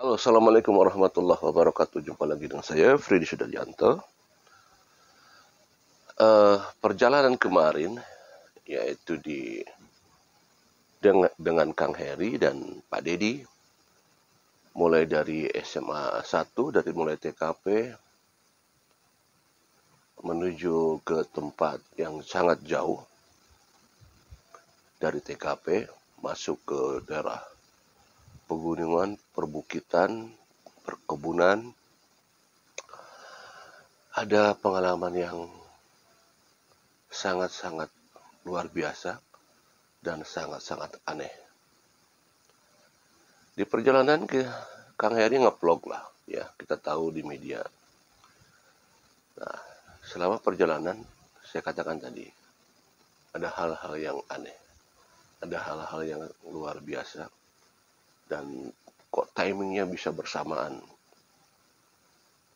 Halo, Assalamualaikum warahmatullahi wabarakatuh. Jumpa lagi dengan saya, Freddy Sudaryanto. Perjalanan kemarin, yaitu dengan Kang Heri dan Pak Dedi, mulai dari SMA 1, mulai TKP, menuju ke tempat yang sangat jauh dari TKP, masuk ke daerah pegunungan, perbukitan, perkebunan. Ada pengalaman yang sangat-sangat luar biasa dan sangat-sangat aneh. Di perjalanan Kang Heri nge-vlog lah, ya kita tahu di media. Nah, selama perjalanan saya katakan tadi ada hal-hal yang aneh, ada hal-hal yang luar biasa, dan kok timingnya bisa bersamaan.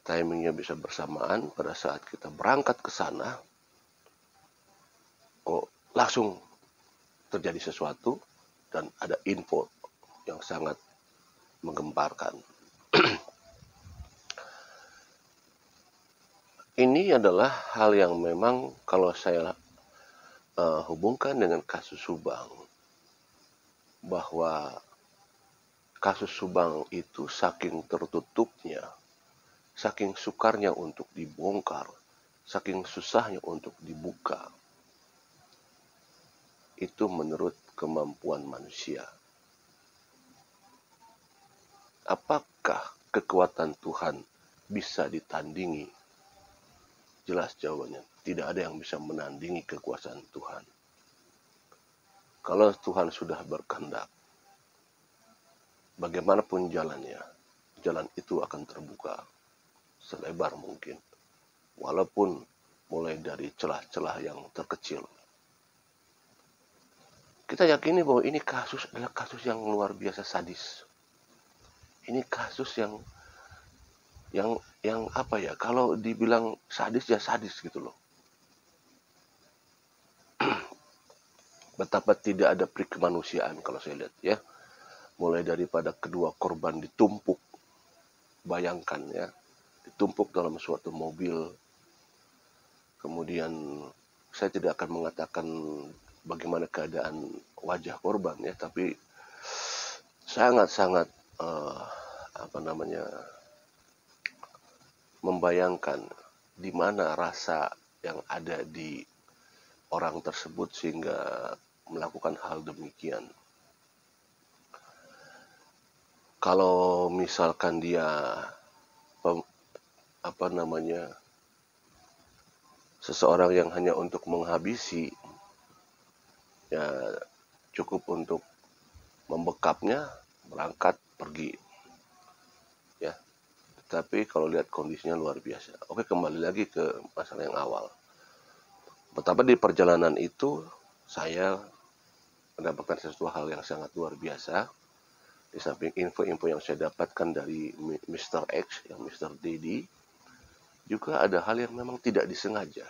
Timingnya bisa bersamaan pada saat kita berangkat ke sana, kok langsung terjadi sesuatu dan ada info yang sangat menggemparkan. Ini adalah hal yang memang kalau saya hubungkan dengan kasus Subang, bahwa kasus Subang itu saking tertutupnya, saking sukarnya untuk dibongkar, saking susahnya untuk dibuka, itu menurut kemampuan manusia. Apakah kekuatan Tuhan bisa ditandingi? Jelas jawabannya, tidak ada yang bisa menandingi kekuasaan Tuhan. Kalau Tuhan sudah berkehendak, bagaimanapun jalannya, jalan itu akan terbuka selebar mungkin, walaupun mulai dari celah-celah yang terkecil. Kita yakini bahwa ini kasus adalah kasus yang luar biasa sadis. Ini kasus yang apa ya, kalau dibilang sadis ya sadis gitu loh. Betapa tidak ada perikemanusiaan kalau saya lihat ya. Mulai daripada kedua korban ditumpuk, bayangkan ya, ditumpuk dalam suatu mobil. Kemudian saya tidak akan mengatakan bagaimana keadaan wajah korban ya, tapi sangat-sangat membayangkan di mana rasa yang ada di orang tersebut sehingga melakukan hal demikian. Kalau misalkan dia seseorang yang hanya untuk menghabisi, ya cukup untuk membekapnya, berangkat pergi, ya. Tapi kalau lihat kondisinya luar biasa. Oke, kembali lagi ke masalah yang awal. Betapa di perjalanan itu saya mendapatkan sesuatu hal yang sangat luar biasa. Di samping info-info yang saya dapatkan dari Mr. X, yang Mr. Dedi, juga ada hal yang memang tidak disengaja.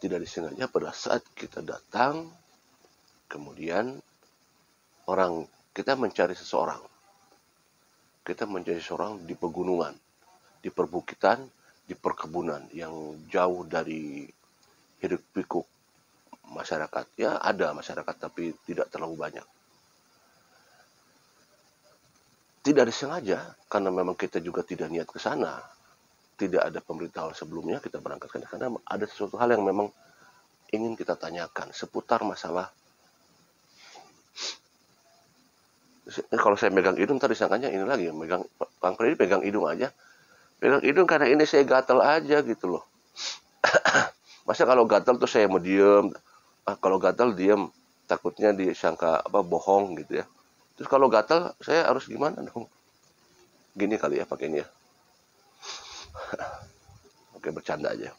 Tidak disengaja pada saat kita datang, kemudian kita mencari seseorang. Kita mencari seseorang di pegunungan, di perbukitan, di perkebunan yang jauh dari hiruk pikuk masyarakat. Ya ada masyarakat tapi tidak terlalu banyak. Tidak disengaja, karena memang kita juga tidak niat ke sana. Tidak ada pemberitahuan sebelumnya, kita berangkat ke sana. Ada sesuatu hal yang memang ingin kita tanyakan seputar masalah. Kalau saya megang hidung, tadi disangkanya ini lagi, megang Kang Freddy pegang hidung aja. Pegang hidung karena ini saya gatal aja gitu loh. Masa kalau gatal tuh saya mau diem. Kalau gatal diem, takutnya disangka bohong gitu ya. Terus kalau gatal saya harus gimana dong? Gini kali ya pakai ini ya. Oke, bercanda aja.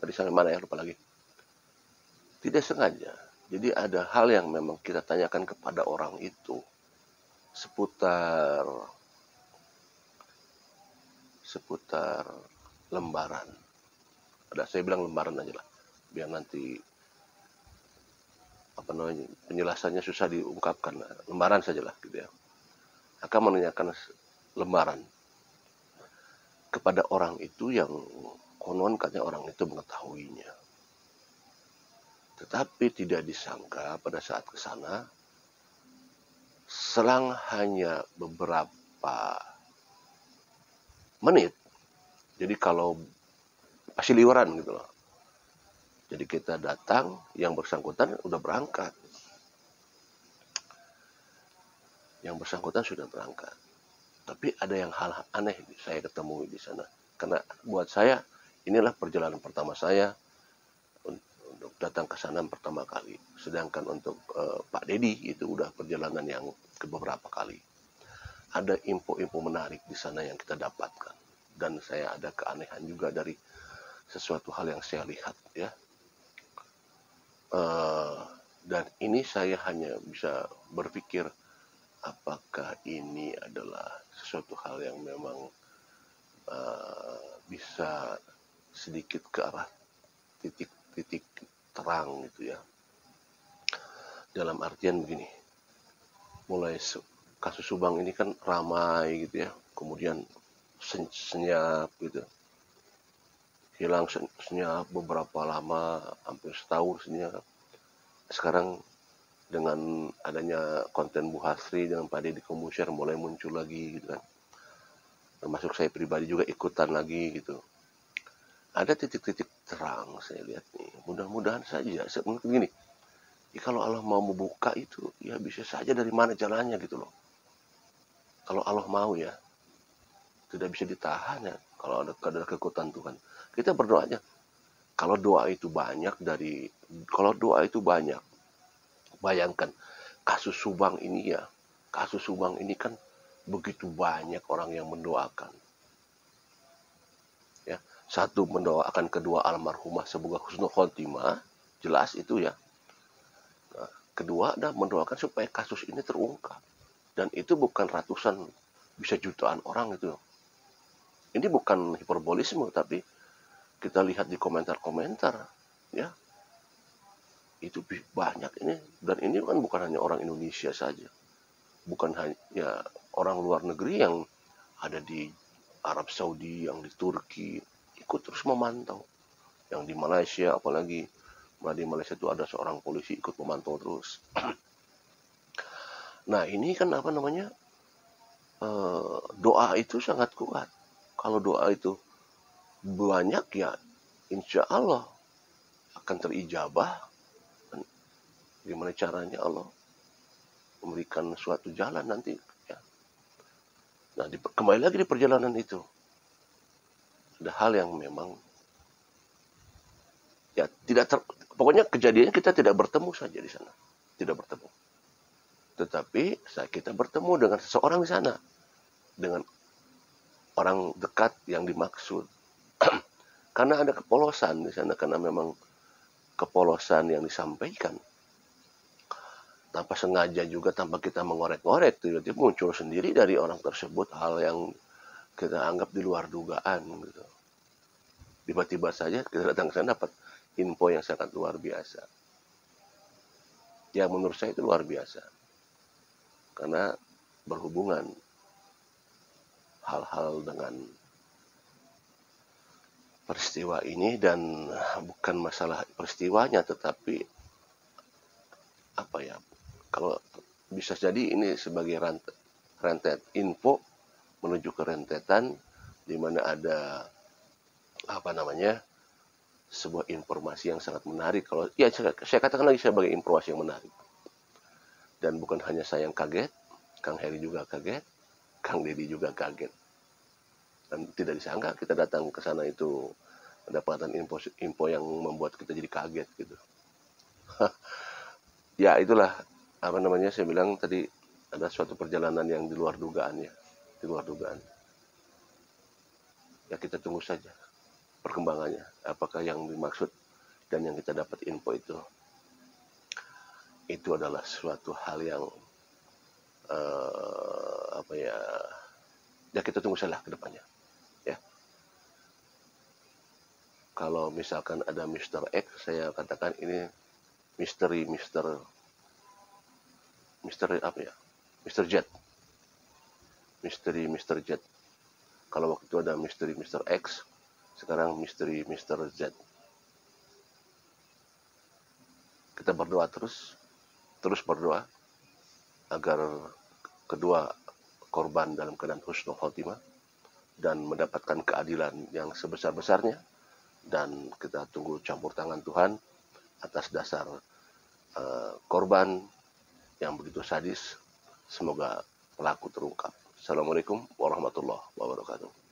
Tadi sampai mana ya, lupa lagi. Tidak sengaja. Jadi ada hal yang memang kita tanyakan kepada orang itu seputar lembaran. Saya bilang lembaran aja lah. biar nanti penjelasannya susah diungkapkan, lembaran sajalah gitu ya. Akan menanyakan lembaran kepada orang itu yang konon katanya orang itu mengetahuinya. Tetapi tidak disangka pada saat ke sana, selang hanya beberapa menit, jadi kalau pasti liwaran gitu loh. Jadi kita datang, yang bersangkutan udah berangkat. Yang bersangkutan sudah berangkat. Tapi ada yang hal aneh saya ketemu di sana. Karena buat saya, inilah perjalanan pertama saya untuk datang ke sana pertama kali. Sedangkan untuk Pak Dedi itu udah perjalanan yang ke beberapa kali. Ada info-info menarik di sana yang kita dapatkan. Dan saya ada keanehan juga dari sesuatu hal yang saya lihat ya. Dan ini saya hanya bisa berpikir apakah ini adalah sesuatu hal yang memang bisa sedikit ke arah titik-titik terang gitu ya. Dalam artian begini, mulai kasus Subang ini kan ramai gitu ya, kemudian senyap gitu, hilang senyap beberapa lama, hampir setahun senyap. Sekarang dengan adanya konten Bu Hasri dengan Pak Deddy Kombusher mulai muncul lagi gitu kan. Termasuk saya pribadi juga ikutan lagi gitu. Ada titik-titik terang saya lihat nih. Mudah-mudahan saja. Mungkin gini, ya kalau Allah mau membuka itu, ya bisa saja dari mana jalannya gitu loh. Kalau Allah mau ya, tidak bisa ditahan ya. Kalau ada kekuatan Tuhan, kita berdoa aja. Kalau doa itu banyak bayangkan kasus Subang ini ya. Kasus Subang ini kan begitu banyak orang yang mendoakan. Ya, satu mendoakan, kedua almarhumah semoga husnul khotimah, jelas itu ya. Nah, kedua adalah mendoakan supaya kasus ini terungkap. Dan itu bukan ratusan, bisa jutaan orang itu. Ini bukan hiperbolisme, tapi kita lihat di komentar-komentar ya. Itu banyak ini, dan ini kan bukan hanya orang Indonesia saja. Bukan hanya orang luar negeri yang ada di Arab Saudi, yang di Turki, ikut terus memantau. Yang di Malaysia apalagi, di Malaysia itu ada seorang polisi ikut memantau terus. Nah ini kan doa itu sangat kuat. Kalau doa itu banyak ya insya Allah akan terijabah. Dan gimana caranya Allah memberikan suatu jalan nanti ya. Nah kembali lagi di perjalanan itu ada hal yang memang ya pokoknya kejadiannya kita tidak bertemu saja di sana, tidak bertemu. Tetapi kita bertemu dengan seseorang di sana, dengan orang dekat yang dimaksud. Karena ada kepolosan di sana, karena memang kepolosan yang disampaikan tanpa sengaja juga, tanpa kita mengorek-ngorek, tiba-tiba muncul sendiri dari orang tersebut hal yang kita anggap di luar dugaan gitu. Tiba-tiba saja kita datang ke sana dapat info yang sangat luar biasa. Ya menurut saya itu luar biasa. Karena berhubungan hal-hal dengan peristiwa ini, dan bukan masalah peristiwanya, tetapi kalau bisa jadi ini sebagai rentet info menuju ke rentetan di mana ada sebuah informasi yang sangat menarik. Kalau ya saya katakan lagi sebagai informasi yang menarik. Dan bukan hanya saya yang kaget, Kang Heri juga kaget, Kang Dedi juga kaget. Dan tidak disangka kita datang ke sana itu mendapatkan info yang membuat kita jadi kaget gitu. Ya itulah saya bilang tadi, ada suatu perjalanan yang di luar dugaan ya, di luar dugaan. Ya kita tunggu saja perkembangannya, apakah yang dimaksud dan yang kita dapat info itu adalah suatu hal yang ya kita tunggu saja ke depannya ya. Kalau misalkan ada Mr. X, saya katakan ini misteri apa ya? Mr. Jet. Misteri Mr. Jet. Kalau waktu itu ada misteri Mr. X, sekarang misteri Mr. Z. Kita berdoa terus berdoa agar kedua korban dalam keadaan husnul khotimah dan mendapatkan keadilan yang sebesar-besarnya, dan kita tunggu campur tangan Tuhan atas dasar korban yang begitu sadis. Semoga pelaku terungkap. Assalamualaikum warahmatullahi wabarakatuh.